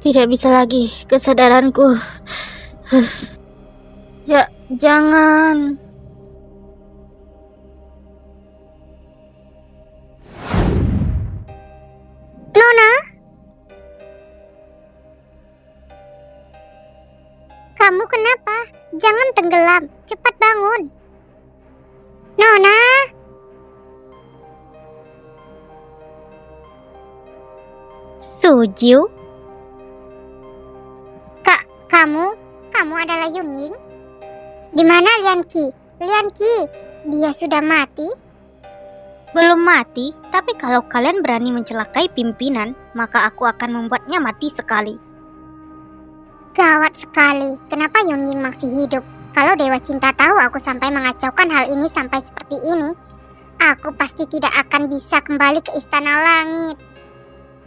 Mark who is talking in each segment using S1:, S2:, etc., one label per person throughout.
S1: Tidak bisa lagi kesadaranku. Jangan.
S2: Nona, kamu kenapa? Jangan tenggelam, cepat bangun. Nona,
S1: Suju?
S2: kamu adalah Yunying? Di mana Lian Qi? Lian Qi, dia sudah mati?
S1: Belum mati, tapi kalau kalian berani mencelakai pimpinan, maka aku akan membuatnya mati sekali.
S2: Gawat sekali, kenapa Yunying masih hidup? Kalau Dewa Cinta tahu aku sampai mengacaukan hal ini sampai seperti ini, aku pasti tidak akan bisa kembali ke Istana Langit.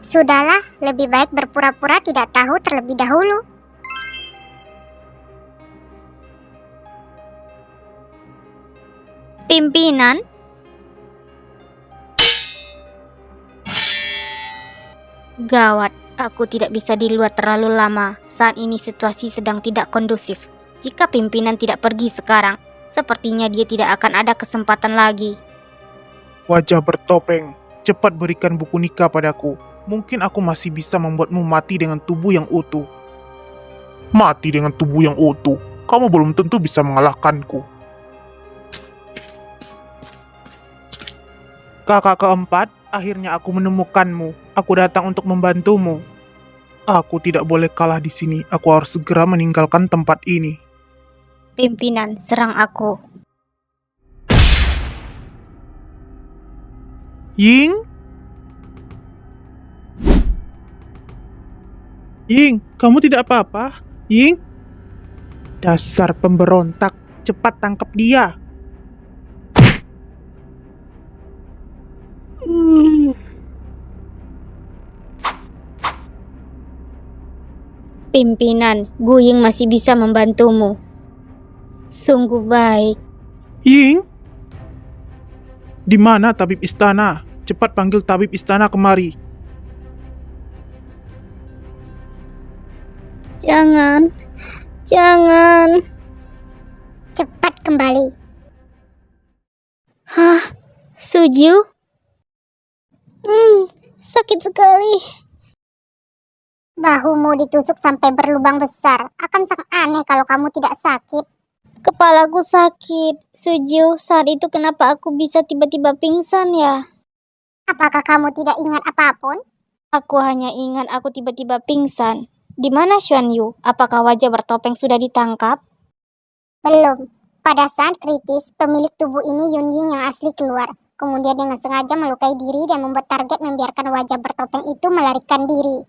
S2: Sudahlah, lebih baik berpura-pura tidak tahu terlebih dahulu.
S1: Pimpinan? Gawat, aku tidak bisa di luar terlalu lama. Saat ini situasi sedang tidak kondusif. Jika pimpinan tidak pergi sekarang, sepertinya dia tidak akan ada kesempatan lagi.
S3: Wajah bertopeng, cepat berikan buku nikah padaku. Mungkin aku masih bisa membuatmu mati dengan tubuh yang utuh. Mati dengan tubuh yang utuh? Kamu belum tentu bisa mengalahkanku. Kakak keempat, akhirnya aku menemukanmu. Aku datang untuk membantumu. Aku tidak boleh kalah di sini. Aku harus segera meninggalkan tempat ini.
S1: Pimpinan, serang aku.
S3: Ying? Ying, kamu tidak apa-apa? Ying? Dasar pemberontak, cepat tangkap dia.
S1: Pimpinan, Guying masih bisa membantumu. Sungguh baik.
S3: Ying? Di mana tabib istana? Cepat panggil tabib istana kemari.
S1: Jangan.
S2: Cepat kembali.
S1: Hah? Suju? Sakit sekali.
S2: Bahumu ditusuk sampai berlubang besar. Akan sangat aneh kalau kamu tidak sakit.
S1: Kepalaku sakit. Suju, saat itu kenapa aku bisa tiba-tiba pingsan ya?
S2: Apakah kamu tidak ingat apapun?
S1: Aku hanya ingat aku tiba-tiba pingsan. Di mana Xuan Yu? Apakah wajah bertopeng sudah ditangkap?
S2: Belum. Pada saat kritis, pemilik tubuh ini Yunying yang asli keluar. Kemudian dengan sengaja melukai diri dan membuat target membiarkan wajah bertopeng itu melarikan diri.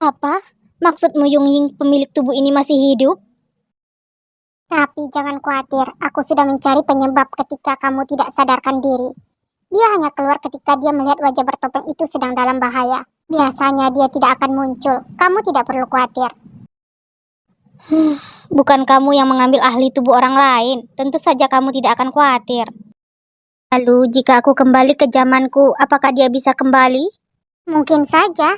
S1: Apa? Maksudmu Yunying pemilik tubuh ini masih hidup?
S2: Tapi jangan khawatir, aku sudah mencari penyebab ketika kamu tidak sadarkan diri. Dia hanya keluar ketika dia melihat wajah bertopeng itu sedang dalam bahaya. Biasanya dia tidak akan muncul. Kamu tidak perlu khawatir.
S1: Bukan kamu yang mengambil ahli tubuh orang lain. Tentu saja kamu tidak akan khawatir. Lalu jika aku kembali ke zamanku, apakah dia bisa kembali?
S2: Mungkin saja.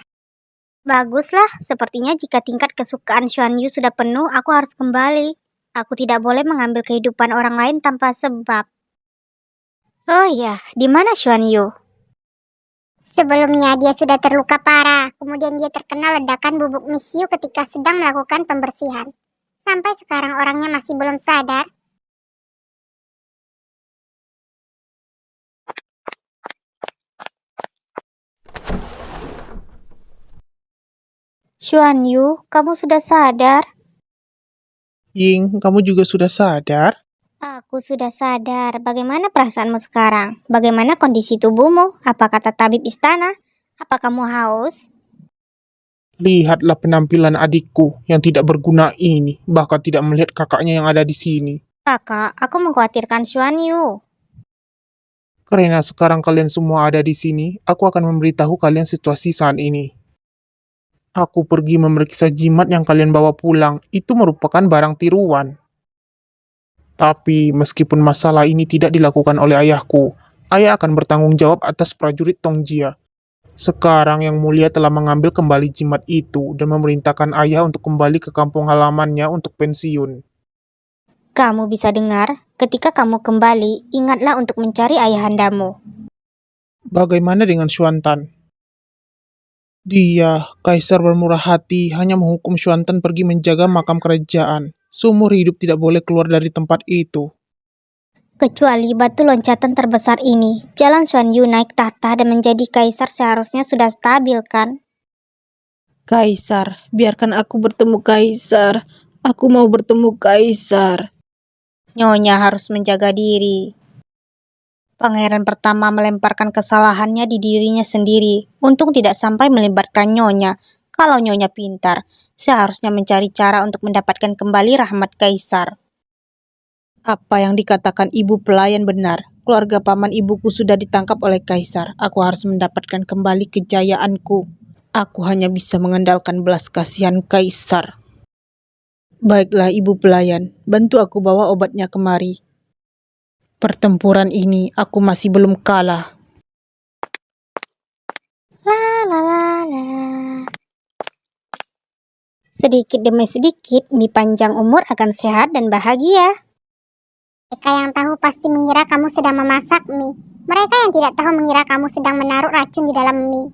S1: Baguslah, sepertinya jika tingkat kesukaan Xuan Yu sudah penuh, aku harus kembali. Aku tidak boleh mengambil kehidupan orang lain tanpa sebab. Oh iya, di mana Xuan Yu?
S2: Sebelumnya dia sudah terluka parah. Kemudian dia terkena ledakan bubuk misiu ketika sedang melakukan pembersihan. Sampai sekarang orangnya masih belum sadar.
S1: Xuan Yu, kamu sudah sadar?
S3: Ying, kamu juga sudah sadar?
S1: Aku sudah sadar. Bagaimana perasaanmu sekarang? Bagaimana kondisi tubuhmu? Apa kata tabib istana? Apa kamu haus?
S3: Lihatlah penampilan adikku yang tidak berguna ini, bahkan tidak melihat kakaknya yang ada di sini.
S1: Kakak, aku mengkhawatirkan Xuan Yu.
S3: Karena sekarang kalian semua ada di sini, aku akan memberitahu kalian situasi saat ini. Aku pergi memeriksa jimat yang kalian bawa pulang, itu merupakan barang tiruan. Tapi meskipun masalah ini tidak dilakukan oleh ayahku, ayah akan bertanggung jawab atas prajurit Tongjia. Sekarang Yang Mulia telah mengambil kembali jimat itu dan memerintahkan ayah untuk kembali ke kampung halamannya untuk pensiun.
S1: Kamu bisa dengar, ketika kamu kembali, ingatlah untuk mencari ayahandamu.
S3: Bagaimana dengan Xuantan? Dia, kaisar bermurah hati, hanya menghukum Xuantan pergi menjaga makam kerajaan. Seumur hidup tidak boleh keluar dari tempat itu.
S1: Kecuali batu loncatan terbesar ini, jalan Xuan Yu naik tahta dan menjadi kaisar seharusnya sudah stabil kan?
S4: Kaisar, biarkan aku bertemu kaisar. Aku mau bertemu kaisar.
S1: Nyonya harus menjaga diri. Pangeran pertama melemparkan kesalahannya di dirinya sendiri. Untung tidak sampai melibatkan Nyonya. Kalau Nyonya pintar, seharusnya mencari cara untuk mendapatkan kembali rahmat kaisar.
S4: Apa yang dikatakan ibu pelayan benar. Keluarga paman ibuku sudah ditangkap oleh kaisar. Aku harus mendapatkan kembali kejayaanku. Aku hanya bisa mengandalkan belas kasihan kaisar. Baiklah ibu pelayan, bantu aku bawa obatnya kemari. Pertempuran ini aku masih belum kalah.
S1: La la la la. Sedikit demi sedikit, Mi panjang umur akan sehat dan bahagia.
S2: Mereka yang tahu pasti mengira kamu sedang memasak mie. Mereka yang tidak tahu mengira kamu sedang menaruh racun di dalam mie.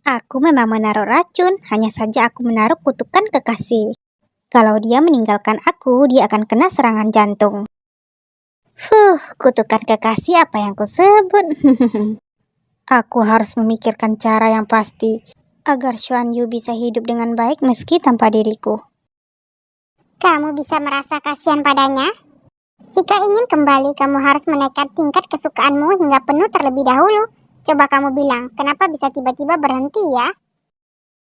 S1: Aku memang menaruh racun, hanya saja aku menaruh kutukan kekasih. Kalau dia meninggalkan aku, dia akan kena serangan jantung. Kutukan kekasih apa yang kusebut? Aku harus memikirkan cara yang pasti, agar Xuan Yu bisa hidup dengan baik meski tanpa diriku.
S2: Kamu bisa merasa kasihan padanya? Jika ingin kembali, kamu harus menaikkan tingkat kesukaanmu hingga penuh terlebih dahulu. Coba kamu bilang, kenapa bisa tiba-tiba berhenti ya?